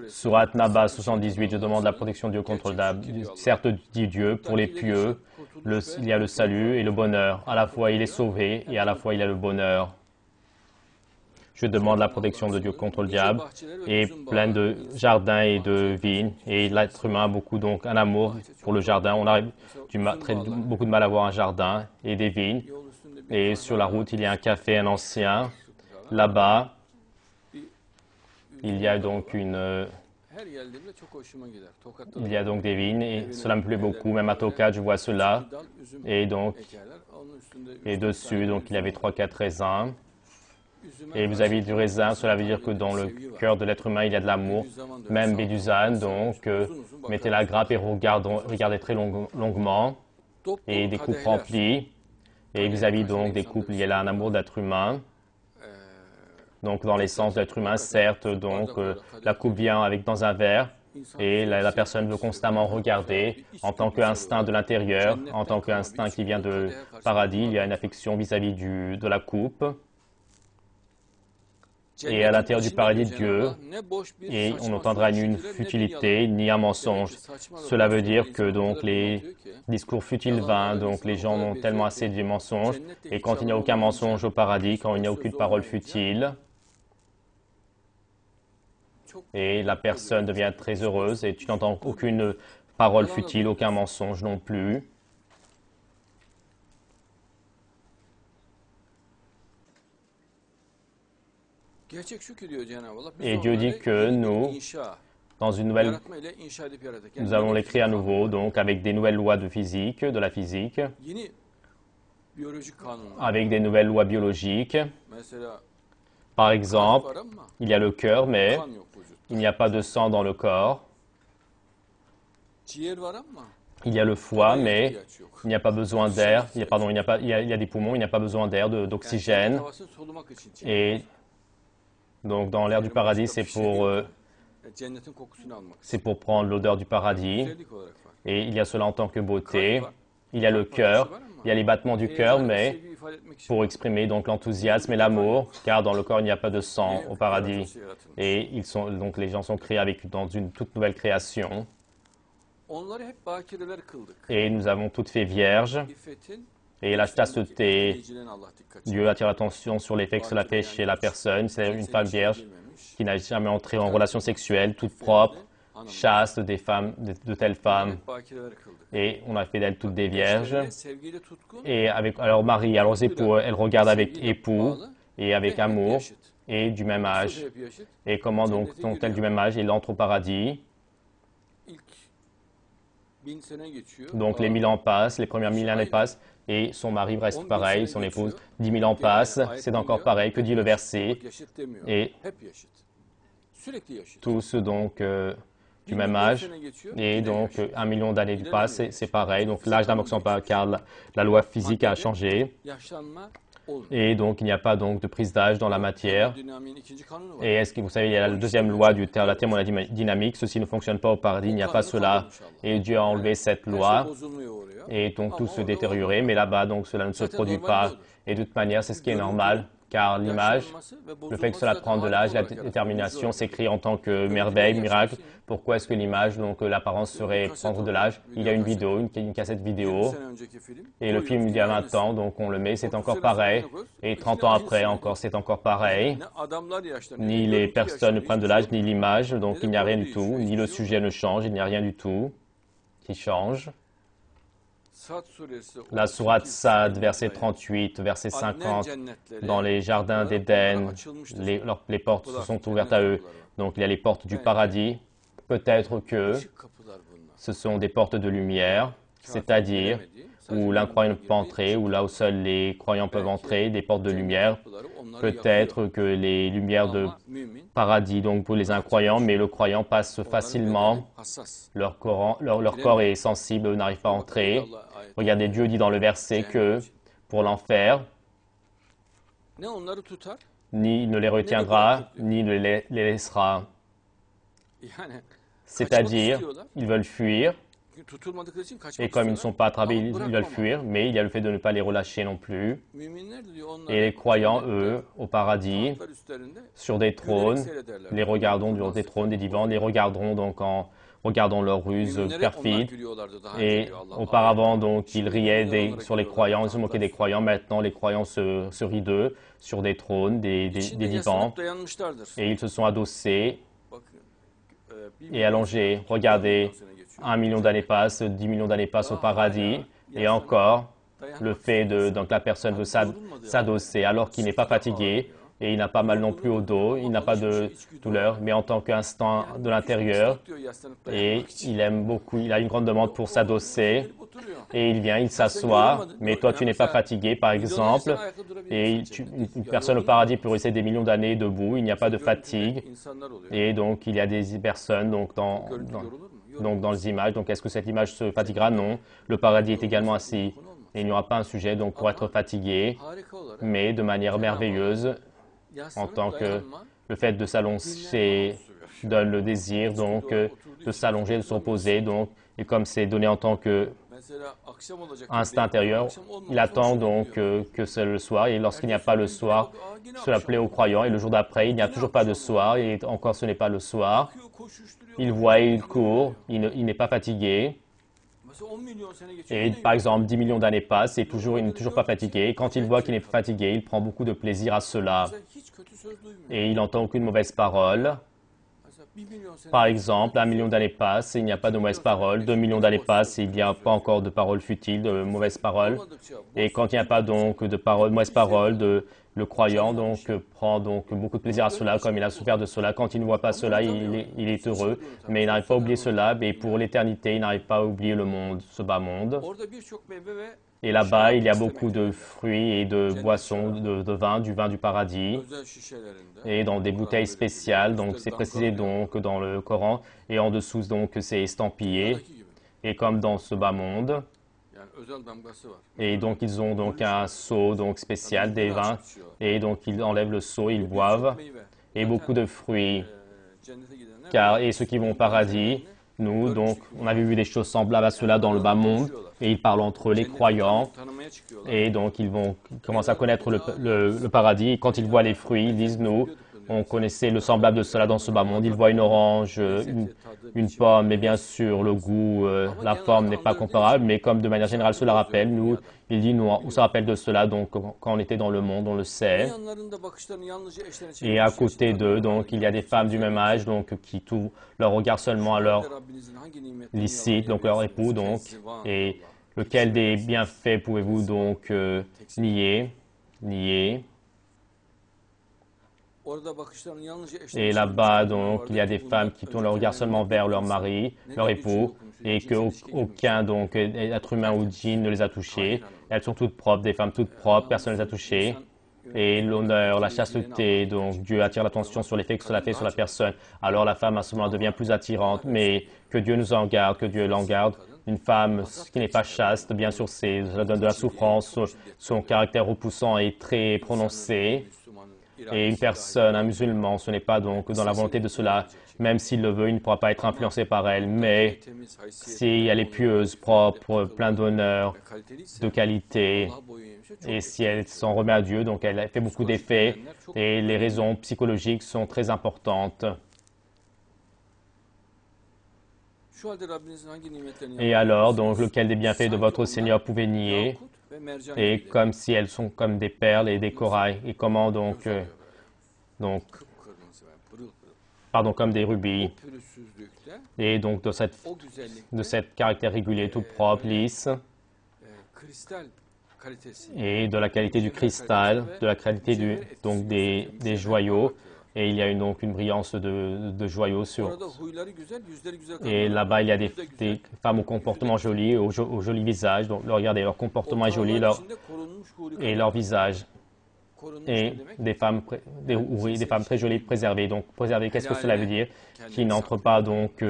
Surat Naba 78, je demande la protection de Dieu contre le diable. Certes, dit Dieu, pour les pieux, il y a le salut et le bonheur. À la fois, il est sauvé et à la fois, il a le bonheur. Je demande la protection de Dieu contre le diable et plein de jardins et de vignes. Et l'être humain a beaucoup, donc, un amour pour le jardin. On a beaucoup de mal à avoir un jardin et des vignes. Et sur la route, il y a un café, un ancien. Là-bas, il y a donc des vignes et cela me plaît beaucoup. Même à Tokat, je vois cela. Et donc, et dessus, donc, il y avait 3-4 raisins. Et vous avez du raisin, cela veut dire que dans le cœur de l'être humain, il y a de l'amour. Même Béduzan, donc, mettez la grappe et regardez très longuement. Et des coupes remplies. Et vis-à-vis donc des couples, il y a là un amour d'être humain. Donc, dans l'essence de l'être humain, certes, donc, la coupe vient dans un verre et la personne veut constamment regarder en tant qu'instinct de l'intérieur, en tant qu'instinct qui vient de paradis, il y a une affection vis-à-vis de la coupe. Et à l'intérieur du paradis de Dieu, et on n'entendra ni une futilité, ni un mensonge. Cela veut dire que donc les discours futiles vains, donc les gens ont tellement assez de mensonges, et quand il n'y a aucun mensonge au paradis, quand il n'y a aucune parole futile, et la personne devient très heureuse, et tu n'entends aucune parole futile, aucun mensonge non plus. Et Dieu dit que nous, dans une nouvelle, nous allons les créer à nouveau, donc avec des nouvelles lois de la physique, avec des nouvelles lois biologiques. Par exemple, il y a le cœur, mais il n'y a pas de sang dans le corps. Il y a le foie, mais il n'y a pas besoin d'air. Il y a des poumons, il n'y a pas besoin d'air, d'oxygène. Et donc, dans l'air du paradis, c'est pour prendre l'odeur du paradis. Et il y a cela en tant que beauté. Il y a le cœur, il y a les battements du cœur, mais pour exprimer donc l'enthousiasme et l'amour, car dans le corps, il n'y a pas de sang au paradis. Et donc les gens sont créés dans une toute nouvelle création. Et nous avons toutes fait vierges. Et la chasteté, Dieu attire l'attention sur l'effet que cela fait chez la personne. C'est une femme vierge qui n'a jamais entré en relation sexuelle, toute propre, chaste, de telles femmes. Et on a fait d'elles toutes des vierges. Et avec alors Marie, alors les époux, elle regarde avec époux et avec amour et du même âge. Et comment donc sont-elles du même âge? Il entre au paradis. Donc les 1000 ans passent, les premières 1000 années passent, et son mari reste pareil, son épouse, 10 000 ans passent, c'est encore pareil, que dit le verset? Et tous donc du même âge, et donc 1 million d'années passent, c'est pareil, donc l'âge n'avance pas car la loi physique a changé. Et donc, il n'y a pas donc de prise d'âge dans la matière. Et est-ce que vous savez, il y a la deuxième loi de la thermodynamique. Ceci ne fonctionne pas au paradis, il n'y a pas cela. Et Dieu a enlevé cette loi. Et donc, tout se détériorait. Mais là-bas, donc, cela ne se produit pas. Et de toute manière, c'est ce qui est normal. Car l'image, le fait que cela prend de l'âge, la détermination s'écrit en tant que merveille, miracle. Pourquoi est-ce que l'image, donc l'apparence serait prendre de l'âge? Il y a une vidéo, une cassette vidéo. Et le film, il y a 20 ans, donc on le met, c'est encore pareil. Et 30 ans après, encore, c'est encore pareil. Ni les personnes ne prennent de l'âge, ni l'image, donc il n'y a rien du tout. Ni le sujet ne change, il n'y a rien du tout qui change. La sourate Sad, verset 38, verset 50, dans les jardins d'Éden, les portes se sont ouvertes à eux. Donc il y a les portes du paradis. Peut-être que ce sont des portes de lumière, c'est-à-dire où l'incroyant ne peut pas entrer, ou là où seuls les croyants peuvent entrer, des portes de lumière. Peut-être que les lumières de paradis, donc pour les incroyants, mais le croyant passe facilement. Leur corps est sensible, n'arrive pas à entrer. Regardez, Dieu dit dans le verset que pour l'enfer, ni il ne les retiendra, ni ne les laissera. C'est-à-dire, ils veulent fuir, Et comme ils ne sont pas attrapés, ils veulent fuir, mais il y a le fait de ne pas les relâcher non plus. Et les croyants, eux, au paradis, sur des trônes, les regarderont sur des trônes, des divans, les regarderont donc en regardant leurs ruses perfides. Et auparavant, donc, ils riaient sur les croyants, ils se moquaient des croyants. Maintenant, les croyants se rient d'eux sur des trônes, des divans. Et ils se sont adossés et allongés. Regardez, 1 million d'années passent, 10 millions d'années passent au paradis. Et encore, le fait donc la personne veut s'adosser alors qu'il n'est pas fatigué. Et il n'a pas mal non plus au dos, il n'a pas de douleur, mais en tant qu'instant de l'intérieur, et il aime beaucoup, il a une grande demande pour s'adosser, et il vient, il s'assoit, mais toi tu n'es pas fatigué par exemple, et une personne au paradis peut rester des millions d'années debout, il n'y a pas de fatigue, et donc il y a des personnes donc dans les images, donc est-ce que cette image se fatiguera? Non, le paradis est également assis, et il n'y aura pas un sujet donc pour être fatigué, mais de manière merveilleuse, en tant que le fait de s'allonger donne le désir, donc de s'allonger, de se reposer, donc, et comme c'est donné en tant que instinct intérieur, il attend donc que c'est le soir, et lorsqu'il n'y a pas le soir, cela plaît aux croyants, et le jour d'après, il n'y a toujours pas de soir, et encore ce n'est pas le soir. Il voit, il court, il n'est pas fatigué. Et par exemple, 10 millions d'années passent et il n'est toujours pas fatigué. Et quand il voit qu'il n'est pas fatigué, il prend beaucoup de plaisir à cela. Et il n'entend aucune mauvaise parole. Par exemple, 1 million d'années passent et il n'y a pas de mauvaise parole. 2 millions d'années passent et il n'y a pas encore de paroles futiles, de mauvaises paroles. Et quand il n'y a pas donc de mauvaises paroles, le croyant donc prend donc beaucoup de plaisir à cela, comme il a souffert de cela. Quand il ne voit pas cela, il est heureux, mais il n'arrive pas à oublier cela. Et pour l'éternité, il n'arrive pas à oublier le monde, ce bas monde. Et là-bas, il y a beaucoup de fruits et de boissons, de vin, du vin du paradis, et dans des bouteilles spéciales. Donc, c'est précisé donc dans le Coran, et en dessous donc c'est estampillé, et comme dans ce bas monde. Et donc, ils ont donc un seau donc spécial des vins, et donc ils enlèvent le seau, ils boivent, et beaucoup de fruits. Et ceux qui vont au paradis, nous, donc, on avait vu des choses semblables à cela dans le bas monde, et ils parlent entre eux, les croyants, et donc ils vont commencer à connaître le paradis. Et quand ils voient les fruits, ils disent, nous, on connaissait le semblable de cela dans ce bas monde. Ils voient une orange, une pomme, mais bien sûr, le goût, la forme n'est pas comparable, mais comme de manière générale cela rappelle, nous, il dit, nous, on se rappelle de cela, donc quand on était dans le monde, on le sait. Et à côté d'eux, donc, il y a des femmes du même âge, donc, qui tout leur regard seulement à leur licite, donc leur époux, donc, et lequel des bienfaits pouvez-vous donc nier? Et là-bas, donc, il y a des femmes qui tournent leur regard seulement vers leur mari, leur époux, et qu'aucun donc être humain ou djinn ne les a touchées. Elles sont toutes propres, des femmes toutes propres, personne ne les a touchées. Et l'honneur, la chasteté, donc Dieu attire l'attention sur l'effet que cela fait sur la personne. Alors la femme à ce moment devient plus attirante, mais que Dieu nous en garde, que Dieu l'en garde. Une femme qui n'est pas chaste, bien sûr, ça donne de la souffrance, son caractère repoussant est très prononcé. Et une personne, un musulman, ce n'est pas donc dans la volonté de cela. Même s'il le veut, il ne pourra pas être influencé par elle. Mais si elle est pieuse, propre, pleine d'honneur, de qualité, et si elle s'en remet à Dieu, donc elle fait beaucoup d'effets, et les raisons psychologiques sont très importantes. Et alors, donc, lequel des bienfaits de votre Seigneur pouvez nier? Et comme si elles sont comme des perles et des corails. Et comment donc, comme des rubis. Et donc de cette caractère régulier, tout propre, lisse. Et de la qualité du cristal, de la qualité des joyaux. Et il y a donc une brillance de joyaux sur. Et là-bas, il y a des femmes au comportement joli, au joli visage. Donc, regardez, leur comportement est joli, et leur visage. Et des femmes très jolies, préservées. Donc, préservées, qu'est-ce que cela veut dire? Qui n'entrent pas donc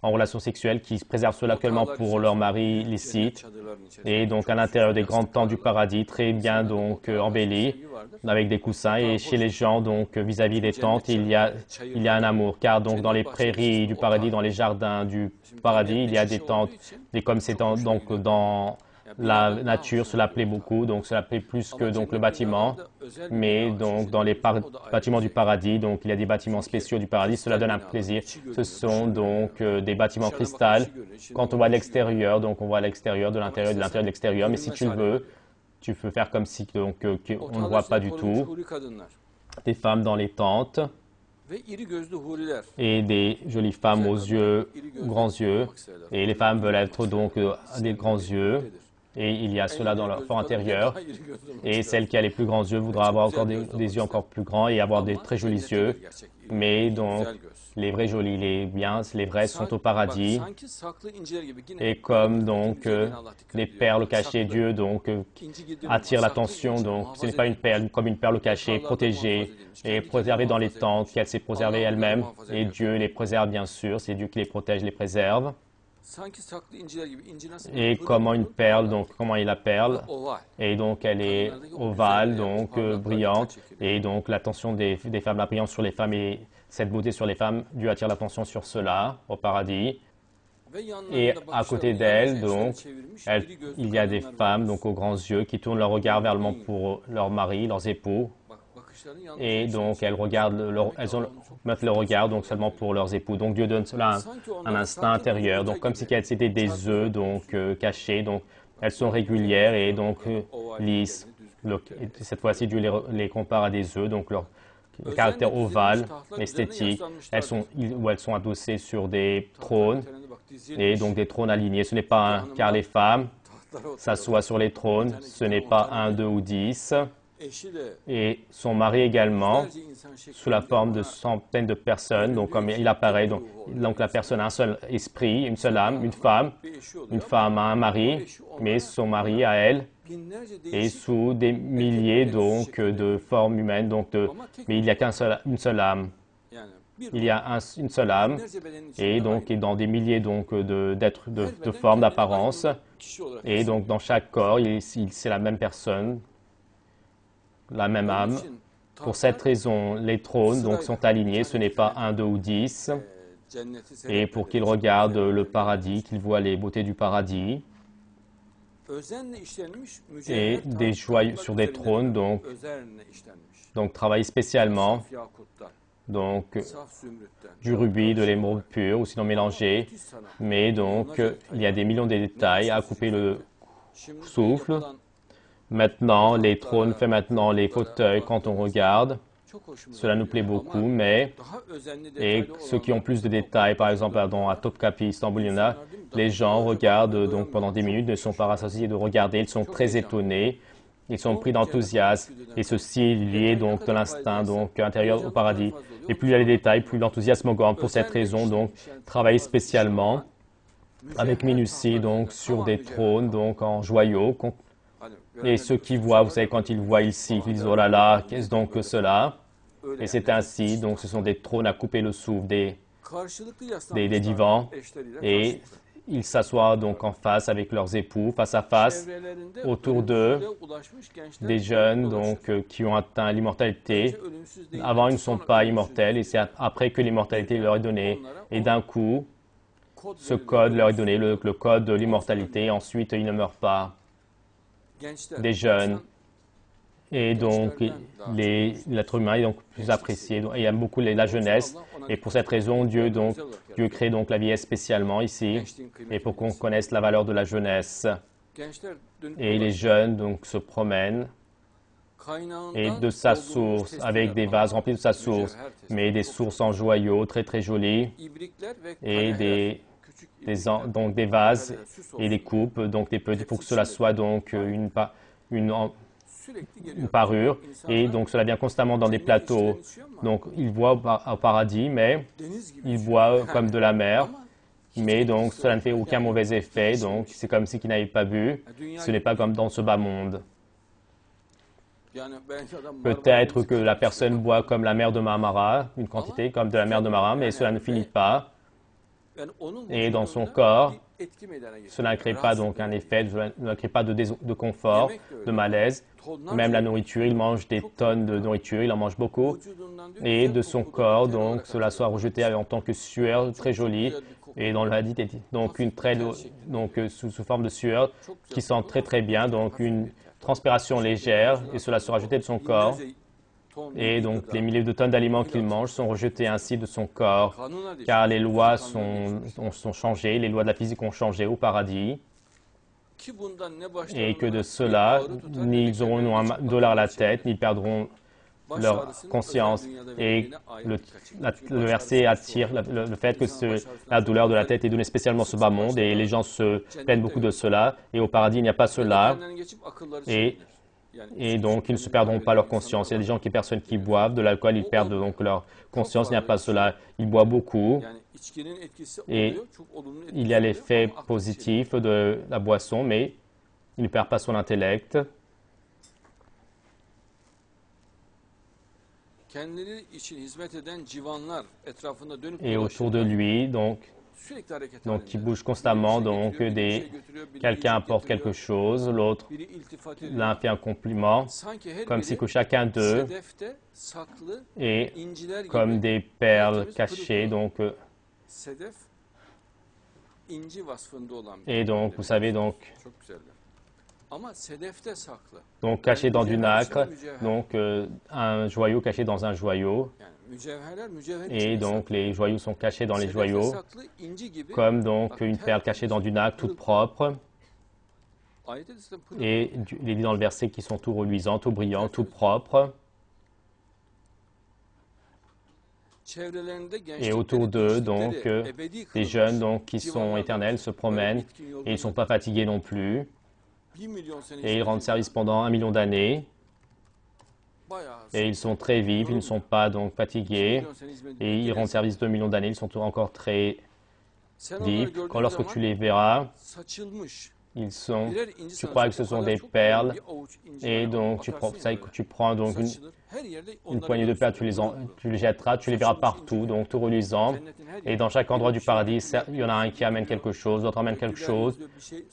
en relation sexuelle, qui préservent cela actuellement pour leur mari licite. Et donc à l'intérieur des grandes tentes du paradis, très bien donc embellies, avec des coussins. Et chez les gens, donc vis-à-vis des tentes, il y a un amour. Car donc dans les prairies du paradis, dans les jardins du paradis, il y a des tentes. Et comme c'est donc dans la nature, cela plaît beaucoup, donc cela plaît plus que donc le bâtiment, mais donc dans les bâtiments du paradis, donc il y a des bâtiments spéciaux du paradis, cela donne un plaisir. Ce sont donc des bâtiments cristal. Quand on voit l'extérieur, donc on voit l'extérieur, de l'intérieur, de l'intérieur, de l'extérieur, mais si tu le veux, tu peux faire comme si donc on ne voit pas du tout. Des femmes dans les tentes et des jolies femmes aux yeux, grands yeux, et les femmes veulent être donc des grands yeux. Et il y a cela dans leur fort intérieur. Et celle qui a les plus grands yeux voudra avoir encore des yeux encore plus grands et avoir des très jolis yeux. Mais donc, les vrais jolis, les vrais sont au paradis. Et comme donc les perles cachées, Dieu donc attire l'attention. Donc, ce n'est pas une perle, comme une perle cachée, protégée et préservée dans les tentes qu'elle s'est préservée elle-même. Et Dieu les préserve bien sûr. C'est Dieu qui les protège, les préserve. Et comment une perle, donc comment est la perle, et donc elle est ovale, donc brillante, et donc l'attention des femmes, la brillance sur les femmes et cette beauté sur les femmes, Dieu attire l'attention sur cela au paradis. Et à côté d'elle, donc, il y a des femmes, donc aux grands yeux, qui tournent leur regard vers le monde pour leurs maris, leurs époux. Et donc, elles mettent le regard donc seulement pour leurs époux. Donc, Dieu donne cela un instinct intérieur. Donc, comme si c'était des œufs donc cachés. Donc, elles sont régulières et donc lisses. Cette fois-ci, Dieu les compare à des œufs. Donc, leur caractère ovale, esthétique. Elles sont adossées sur des trônes et donc des trônes alignés. Ce n'est pas car les femmes s'assoient sur les trônes. Ce n'est pas 1, 2 ou 10. Et son mari également, sous la forme de centaines de personnes. Donc, comme il apparaît, donc la personne a un seul esprit, une seule âme, une femme a un mari, mais son mari a elle, et sous des milliers donc de formes humaines. Donc mais il n'y a qu'une seule âme. Il y a une seule âme, et donc dans des milliers donc de formes d'apparence. Et donc dans chaque corps, c'est la même personne. La même âme. Pour cette raison, les trônes donc, sont alignés, ce n'est pas 1, 2 ou 10. Et pour qu'ils regardent le paradis, qu'ils voient les beautés du paradis. Et des joyaux sur des trônes, donc travaillent spécialement donc, du rubis, de l'émeraude pur, ou sinon mélangé. Mais donc, il y a des millions de détails à couper le souffle. Maintenant, les trônes, fait maintenant les fauteuils, quand on regarde, cela nous plaît beaucoup, mais, et ceux qui ont plus de détails, par exemple à Topkapi, Istanbul, les gens regardent donc pendant des minutes, ne sont pas rassasiés de regarder, ils sont très étonnés, ils sont pris d'enthousiasme, et ceci est lié donc de l'instinct donc intérieur au paradis. Et plus il y a les détails, plus l'enthousiasme augmente. Pour cette raison, donc, travailler spécialement, avec minutie, donc, sur des trônes, donc, en joyaux. Et ceux qui voient, vous savez, quand ils voient ici, ils disent « Oh là là, qu'est-ce donc que cela ?» Et c'est ainsi, donc ce sont des trônes à couper le souffle, des divans, et ils s'assoient donc en face avec leurs époux, face à face, autour d'eux, des jeunes donc qui ont atteint l'immortalité. Avant, ils ne sont pas immortels, et c'est après que l'immortalité leur est donnée. Et d'un coup, ce code leur est donné, le code de l'immortalité, et ensuite ils ne meurent pas. Des jeunes. Et donc, l'être humain est donc plus apprécié. Il aime beaucoup la jeunesse. Et pour cette raison, Dieu crée donc la vieillesse spécialement ici. Et pour qu'on connaisse la valeur de la jeunesse. Et les jeunes donc se promènent. Et de sa source, avec des vases remplis de sa source, mais des sources en joyaux très très jolies. Et donc des vases et des coupes, donc des petits, pour que cela soit donc une parure. Et donc cela vient constamment dans des plateaux. Donc ils voient au paradis, mais ils voient comme de la mer. Mais donc cela ne fait aucun mauvais effet. Donc c'est comme si qu'ils n'avaient pas vu. Ce n'est pas comme dans ce bas monde. Peut-être que la personne boit comme la mer de Marmara, une quantité comme de la mer de Marmara, mais cela ne finit pas. Et dans son corps, cela ne crée pas donc un effet, cela ne crée pas de confort, de malaise. Même la nourriture, il mange des tonnes de nourriture, il en mange beaucoup. Et de son corps, donc, cela soit rejeté en tant que sueur très jolie. Et dans le hadith, donc, sous forme de sueur qui sent très très bien, donc une transpiration légère, et cela sera rejeté de son corps. Et donc, les milliers de tonnes d'aliments qu'il mange sont rejetés ainsi de son corps, car les lois sont changées, les lois de la physique ont changé au paradis. Et que de cela, ni ils auront un dollar à la tête, ni perdront leur conscience. Et le verset attire le fait que la douleur de la tête est donnée spécialement ce bas monde, et les gens se plaignent beaucoup de cela. Et au paradis, il n'y a pas cela. Et donc, ils ne se perdront pas leur conscience. Il y a des gens personnes qui boivent de l'alcool, ils perdent donc leur conscience. Il n'y a pas cela. Ils boivent beaucoup. Et il y a l'effet positif de la boisson, mais il ne perd pas son intellect. Et autour de lui, donc qui bouge constamment, donc quelqu'un apporte quelque chose, l'autre, l'un fait un compliment, comme si que chacun d'eux est comme des perles cachées, donc, et donc, vous savez, donc caché dans du nacre, donc un joyau caché dans un joyau. Et donc, les joyaux sont cachés dans les joyaux, comme donc une perle cachée dans du nacre, toute propre. Et il est dit dans le verset qu'ils sont tout reluisants, tout brillants, tout propres. Et autour d'eux, donc, des jeunes donc, qui sont éternels se promènent et ils ne sont pas fatigués non plus. Et ils rendent service pendant 1 million d'années. Et ils sont très vifs, ils ne sont pas donc fatigués. Et ils rendent service 2 millions d'années, ils sont encore très vifs. Lorsque tu les verras, tu crois que ce sont des perles. Et donc tu prends donc une poignée de perles, tu les jetteras, tu les verras partout, donc tout reluisant. Et dans chaque endroit du paradis, il y en a un qui amène quelque chose, l'autre amène quelque chose.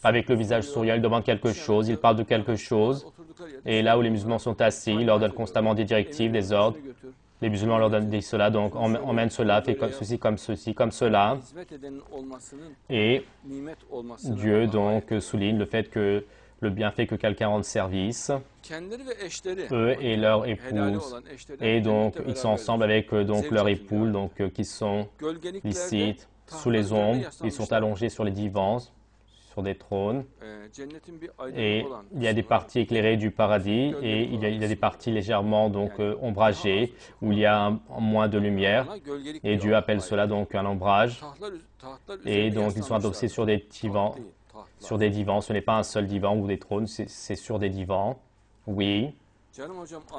Avec le visage souriant, il demande quelque chose, il parle de quelque chose. Et là où les musulmans sont assis, ils leur donnent constamment des directives, des ordres. Les musulmans leur donnent cela, donc emmène cela, fais ceci, comme cela. Et Dieu donc souligne le fait que le bienfait que quelqu'un rende service, eux et leur épouse. Et donc ils sont ensemble avec donc leur épouse, donc qui sont licites, sous les ombres, ils sont allongés sur les divans, sur des trônes. Et il y a des parties éclairées du paradis et il y a des parties légèrement donc ombragées où il y a moins de lumière. Et Dieu appelle cela donc un ombrage. Et donc ils sont adossés sur des divans. Ce n'est pas un seul divan ou des trônes, c'est sur des divans. Oui.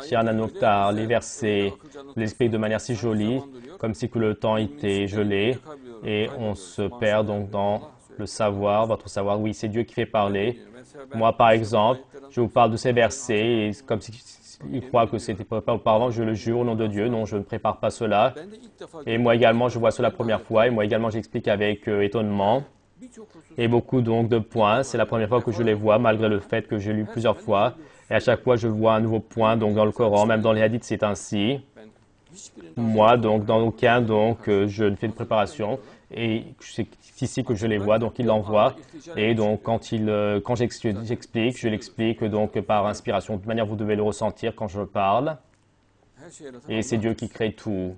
Cher Nanoktar, les versets l'expliquent de manière si jolie, comme si que le temps était gelé et on se perd donc dans le savoir, votre savoir. Oui, c'est Dieu qui fait parler. Moi, par exemple, je vous parle de ces versets et comme s'il croit que c'était pas auparavant, je le jure au nom de Dieu. Non, je ne prépare pas cela. Et moi également, je vois cela la première fois et moi également, j'explique avec étonnement. Et beaucoup donc de points. C'est la première fois que je les vois, malgré le fait que j'ai lu plusieurs fois. Et à chaque fois, je vois un nouveau point donc dans le Coran, même dans les hadiths, c'est ainsi. Moi, donc, dans aucun, donc, je ne fais de préparation. Et c'est ici que je les vois, donc il l'envoie. Et donc, quand j'explique, je l'explique donc par inspiration. De toute manière, vous devez le ressentir quand je parle. Et c'est Dieu qui crée tout.